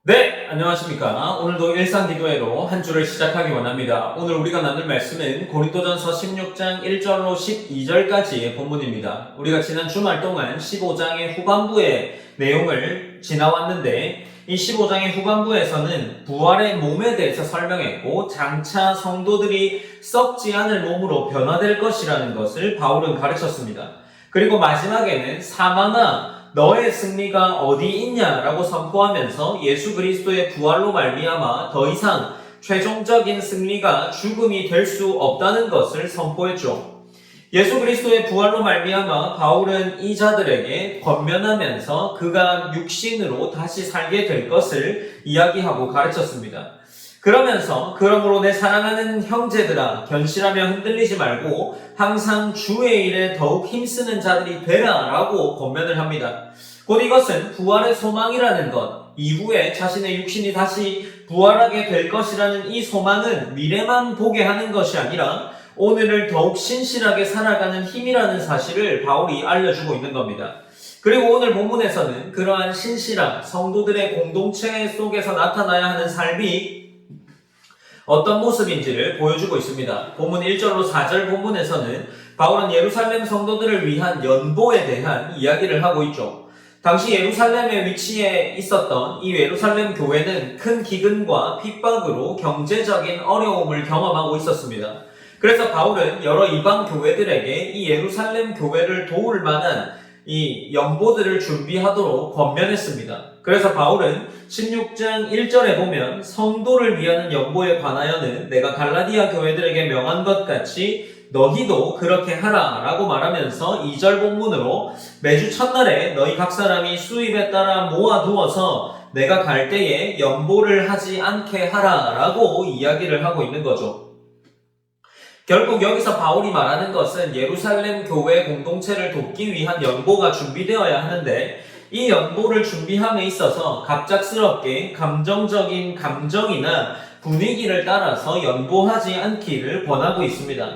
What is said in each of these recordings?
네, 안녕하십니까. 오늘도 일상기도회로 한 주를 시작하기 원합니다. 오늘 우리가 나눌 말씀은 고린도전서 16장 1절로 12절까지의 본문입니다. 우리가 지난 주말 동안 15장의 후반부의 내용을 지나왔는데 이 15장의 후반부에서는 부활의 몸에 대해서 설명했고 장차 성도들이 썩지 않을 몸으로 변화될 것이라는 것을 바울은 가르쳤습니다. 그리고 마지막에는 사망아 너의 승리가 어디 있냐라고 선포하면서 예수 그리스도의 부활로 말미암아 더 이상 최종적인 승리가 죽음이 될 수 없다는 것을 선포했죠. 예수 그리스도의 부활로 말미암아 바울은 이 자들에게 권면하면서 그가 육신으로 다시 살게 될 것을 이야기하고 가르쳤습니다. 그러므로 내 사랑하는 형제들아 견실하며 흔들리지 말고 항상 주의 일에 더욱 힘쓰는 자들이 되라 라고 권면을 합니다. 곧 이것은 부활의 소망이라는 것, 이후에 자신의 육신이 다시 부활하게 될 것이라는 이 소망은 미래만 보게 하는 것이 아니라 오늘을 더욱 신실하게 살아가는 힘이라는 사실을 바울이 알려주고 있는 겁니다. 그리고 오늘 본문에서는 그러한 신실한 성도들의 공동체 속에서 나타나야 하는 삶이 어떤 모습인지를 보여주고 있습니다. 본문 1절로 4절 본문에서는 바울은 예루살렘 성도들을 위한 연보에 대한 이야기를 하고 있죠. 당시 예루살렘의 위치에 있었던 이 예루살렘 교회는 큰 기근과 핍박으로 경제적인 어려움을 경험하고 있었습니다. 그래서 바울은 여러 이방 교회들에게 이 예루살렘 교회를 도울 만한 이 연보들을 준비하도록 권면했습니다. 그래서 바울은 16장 1절에 보면 성도를 위하는 연보에 관하여는 내가 갈라디아 교회들에게 명한 것 같이 너희도 그렇게 하라 라고 말하면서 2절 본문으로 매주 첫날에 너희 각 사람이 수입에 따라 모아두어서 내가 갈 때에 연보를 하지 않게 하라 라고 이야기를 하고 있는 거죠. 결국 여기서 바울이 말하는 것은 예루살렘 교회 공동체를 돕기 위한 연보가 준비되어야 하는데 이 연보를 준비함에 있어서 갑작스럽게 감정적인 감정이나 분위기를 따라서 연보하지 않기를 권하고 있습니다.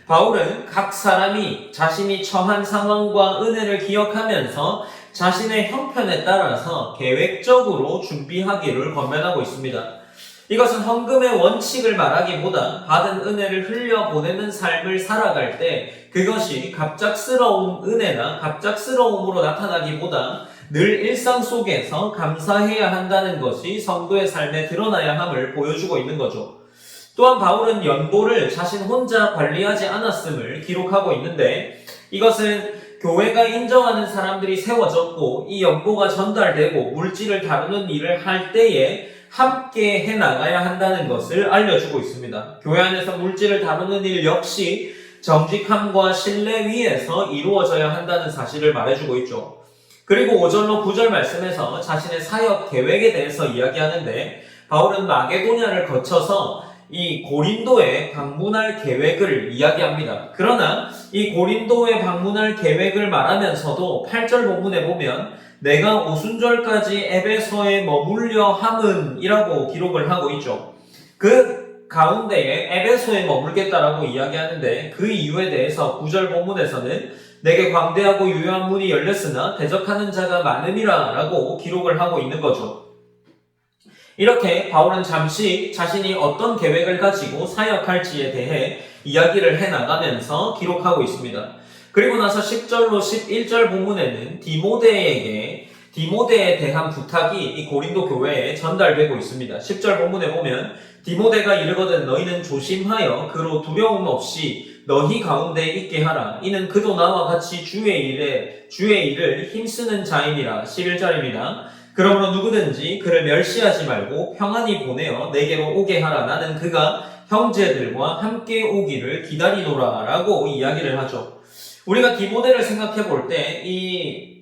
바울은 각 사람이 자신이 처한 상황과 은혜를 기억하면서 자신의 형편에 따라서 계획적으로 준비하기를 권면하고 있습니다. 이것은 헌금의 원칙을 말하기보다 받은 은혜를 흘려보내는 삶을 살아갈 때 그것이 갑작스러운 은혜나 갑작스러움으로 나타나기보다 늘 일상 속에서 감사해야 한다는 것이 성도의 삶에 드러나야 함을 보여주고 있는 거죠. 또한 바울은 연보를 자신 혼자 관리하지 않았음을 기록하고 있는데 이것은 교회가 인정하는 사람들이 세워졌고 이 연보가 전달되고 물질을 다루는 일을 할 때에 함께 해나가야 한다는 것을 알려주고 있습니다. 교회 안에서 물질을 다루는 일 역시 정직함과 신뢰 위에서 이루어져야 한다는 사실을 말해주고 있죠. 그리고 5절로 9절 말씀에서 자신의 사역 계획에 대해서 이야기하는데 바울은 마게도냐를 거쳐서 이 고린도에 방문할 계획을 이야기합니다. 그러나 이 고린도에 방문할 계획을 말하면서도 8절 본문에 보면 내가 오순절까지 에베소에 머물려 함은이라고 기록을 하고 있죠. 그 가운데에 에베소에 머물겠다라고 이야기하는데 그 이유에 대해서 9절 본문에서는 내게 광대하고 유효한 문이 열렸으나 대적하는 자가 많음이라 라고 기록을 하고 있는 거죠. 이렇게 바울은 잠시 자신이 어떤 계획을 가지고 사역할지에 대해 이야기를 해나가면서 기록하고 있습니다. 그리고 나서 10절로 11절 본문에는 디모데에 대한 부탁이 이 고린도 교회에 전달되고 있습니다. 10절 본문에 보면 디모데가 이르거든 너희는 조심하여 그로 두려움 없이 너희 가운데 있게 하라. 이는 그도 나와 같이 주의 일을 힘쓰는 자이니라. 11절입니다. 그러므로 누구든지 그를 멸시하지 말고 평안히 보내어 내게로 오게 하라. 나는 그가 형제들과 함께 오기를 기다리노라 라고 이야기를 하죠. 우리가 디모데를 생각해 볼 때 이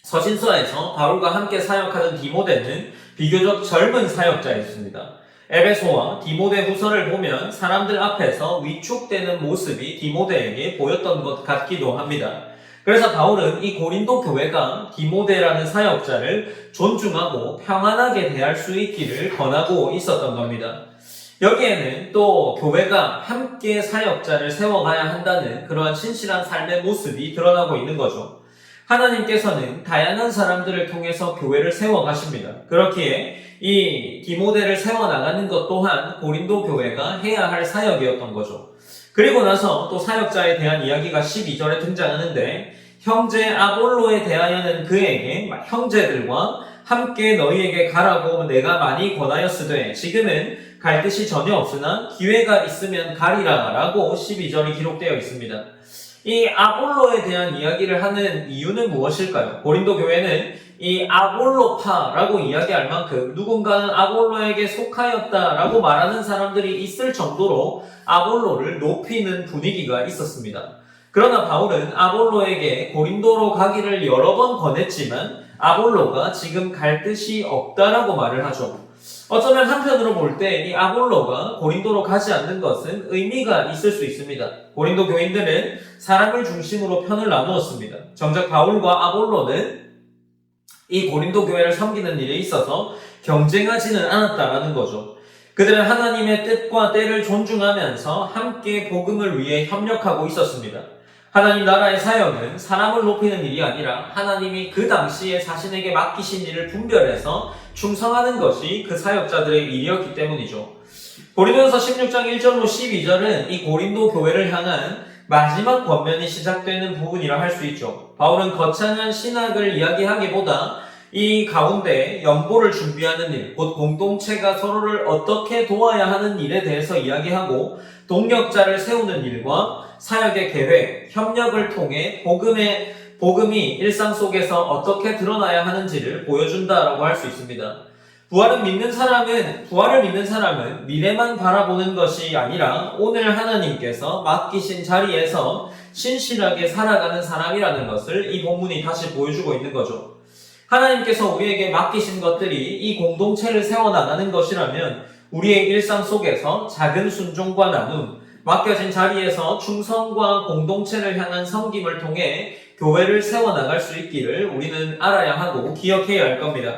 서신서에서 바울과 함께 사역하는 디모데는 비교적 젊은 사역자였습니다. 에베소와 디모데 후서를 보면 사람들 앞에서 위축되는 모습이 디모데에게 보였던 것 같기도 합니다. 그래서 바울은 이 고린도 교회가 디모데라는 사역자를 존중하고 평안하게 대할 수 있기를 권하고 있었던 겁니다. 여기에는 또 교회가 함께 사역자를 세워가야 한다는 그러한 신실한 삶의 모습이 드러나고 있는 거죠. 하나님께서는 다양한 사람들을 통해서 교회를 세워가십니다. 그렇기에 이 디모데를 세워나가는 것 또한 고린도 교회가 해야 할 사역이었던 거죠. 그리고 나서 또 사역자에 대한 이야기가 12절에 등장하는데, 형제 아볼로에 대하여는 그에게 형제들과 함께 너희에게 가라고 내가 많이 권하였으되 지금은 갈 뜻이 전혀 없으나 기회가 있으면 가리라 라고 12절이 기록되어 있습니다. 이 아볼로에 대한 이야기를 하는 이유는 무엇일까요? 고린도 교회는 이 아볼로파라고 이야기할 만큼 누군가는 아볼로에게 속하였다라고 말하는 사람들이 있을 정도로 아볼로를 높이는 분위기가 있었습니다. 그러나 바울은 아볼로에게 고린도로 가기를 여러 번 권했지만 아볼로가 지금 갈 뜻이 없다라고 말을 하죠. 어쩌면 한편으로 볼 때 이 아볼로가 고린도로 가지 않는 것은 의미가 있을 수 있습니다. 고린도 교인들은 사람을 중심으로 편을 나누었습니다. 정작 바울과 아볼로는 이 고린도 교회를 섬기는 일에 있어서 경쟁하지는 않았다라는 거죠. 그들은 하나님의 뜻과 때를 존중하면서 함께 복음을 위해 협력하고 있었습니다. 하나님 나라의 사역은 사람을 높이는 일이 아니라 하나님이 그 당시에 자신에게 맡기신 일을 분별해서 충성하는 것이 그 사역자들의 일이었기 때문이죠. 고린도전서 16장 1절로 12절은 이 고린도 교회를 향한 마지막 권면이 시작되는 부분이라 할 수 있죠. 바울은 거창한 신학을 이야기하기보다 이 가운데 연보를 준비하는 일, 곧 공동체가 서로를 어떻게 도와야 하는 일에 대해서 이야기하고 동력자를 세우는 일과 사역의 계획, 협력을 통해 복음이 일상 속에서 어떻게 드러나야 하는지를 보여준다라고 할 수 있습니다. 부활을 믿는 사람은 미래만 바라보는 것이 아니라 오늘 하나님께서 맡기신 자리에서 신실하게 살아가는 사람이라는 것을 이 본문이 다시 보여주고 있는 거죠. 하나님께서 우리에게 맡기신 것들이 이 공동체를 세워나가는 것이라면 우리의 일상 속에서 작은 순종과 나눔, 맡겨진 자리에서 충성과 공동체를 향한 섬김을 통해 교회를 세워나갈 수 있기를 우리는 알아야 하고 기억해야 할 겁니다.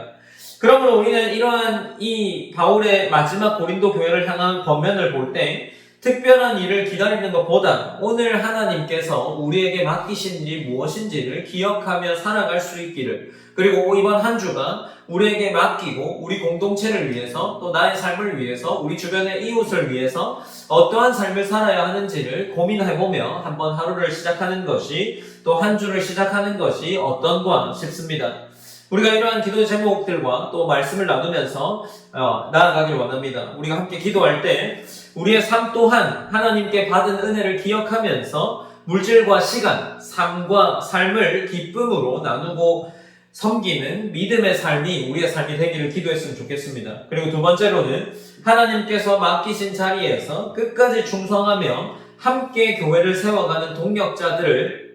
그러므로 우리는 이러한 이 바울의 마지막 고린도 교회를 향한 권면을 볼 때 특별한 일을 기다리는 것보다 오늘 하나님께서 우리에게 맡기신 일이 무엇인지를 기억하며 살아갈 수 있기를, 그리고 이번 한 주가 우리에게 맡기고 우리 공동체를 위해서 또 나의 삶을 위해서 우리 주변의 이웃을 위해서 어떠한 삶을 살아야 하는지를 고민해보며 한번 하루를 시작하는 것이, 또 한 주를 시작하는 것이 어떤가 싶습니다. 우리가 이러한 기도 제목들과 또 말씀을 나누면서 나아가길 원합니다. 우리가 함께 기도할 때 우리의 삶 또한 하나님께 받은 은혜를 기억하면서 물질과 시간, 삶을 기쁨으로 나누고 섬기는 믿음의 삶이 우리의 삶이 되기를 기도했으면 좋겠습니다. 그리고 두 번째로는 하나님께서 맡기신 자리에서 끝까지 충성하며 함께 교회를 세워가는 동력자들을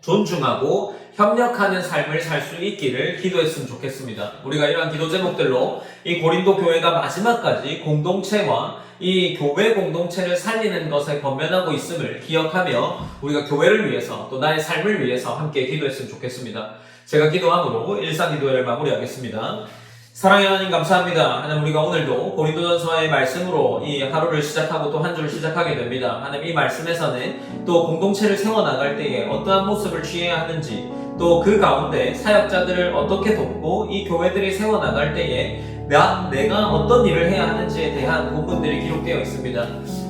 존중하고 협력하는 삶을 살 수 있기를 기도했으면 좋겠습니다. 우리가 이러한 기도 제목들로 이 고린도 교회가 마지막까지 공동체와 이 교회 공동체를 살리는 것에 권면하고 있음을 기억하며 우리가 교회를 위해서 또 나의 삶을 위해서 함께 기도했으면 좋겠습니다. 제가 기도함으로 일상기도회를 마무리하겠습니다. 사랑의 하나님 감사합니다. 하나님, 우리가 오늘도 고린도전서의 말씀으로 이 하루를 시작하고 또 한 주를 시작하게 됩니다. 하나님, 이 말씀에서는 또 공동체를 세워나갈 때에 어떠한 모습을 취해야 하는지, 또 그 가운데 사역자들을 어떻게 돕고 이 교회들이 세워나갈 때에 내가 어떤 일을 해야 하는지에 대한 부분들이 기록되어 있습니다.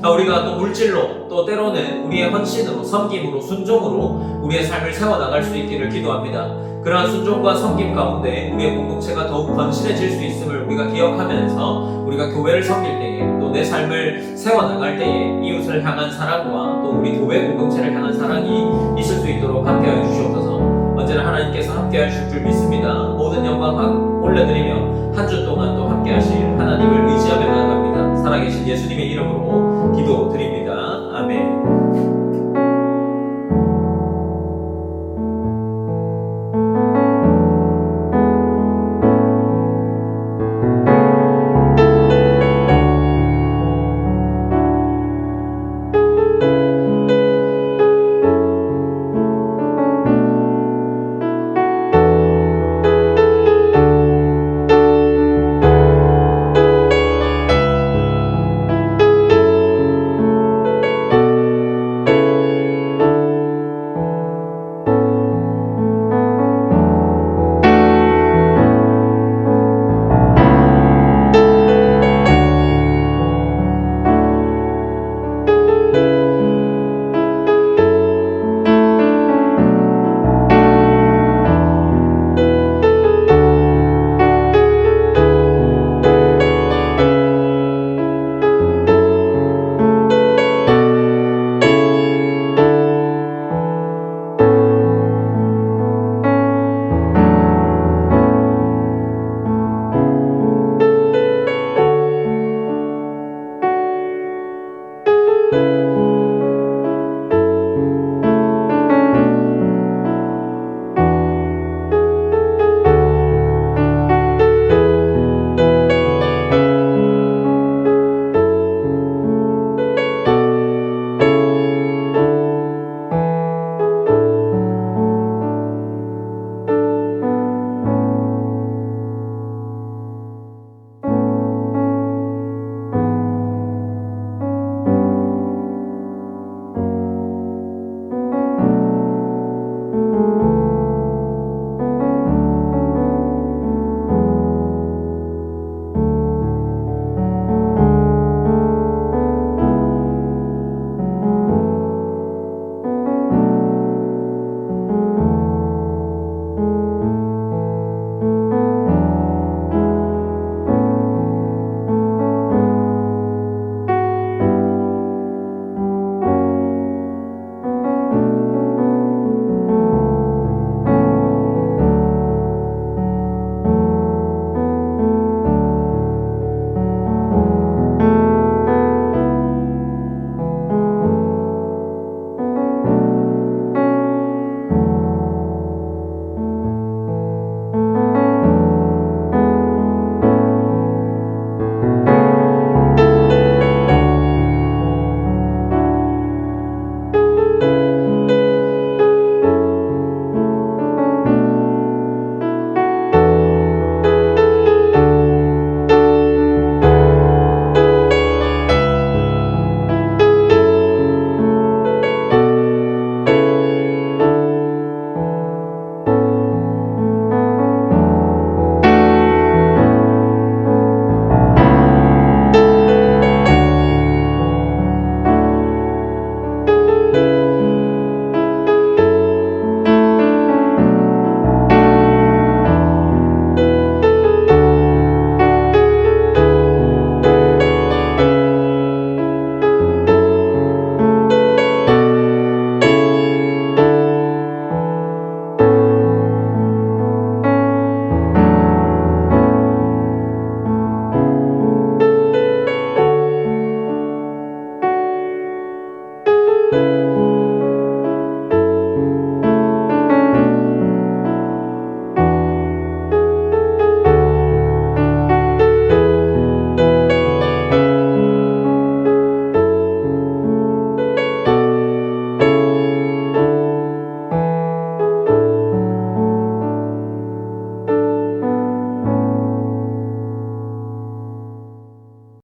우리가 또 물질로, 또 때로는 우리의 헌신으로, 섬김으로, 순종으로 우리의 삶을 세워나갈 수 있기를 기도합니다. 그러한 순종과 섬김 가운데 우리의 공동체가 더욱 건실해질 수 있음을 우리가 기억하면서 우리가 교회를 섬길 때에, 또 내 삶을 세워나갈 때에 이웃을 향한 사랑과 또 우리 교회 공동체를 향한 사랑이 있을 수 있도록 함께하여 주시옵소서. 언제나 하나님께서 함께하실 줄 믿습니다. 모든 영광 올려드리며 한 주 동안 또 함께하실 하나님을 의지하며 나아갑니다. 살아계신 예수님의 이름으로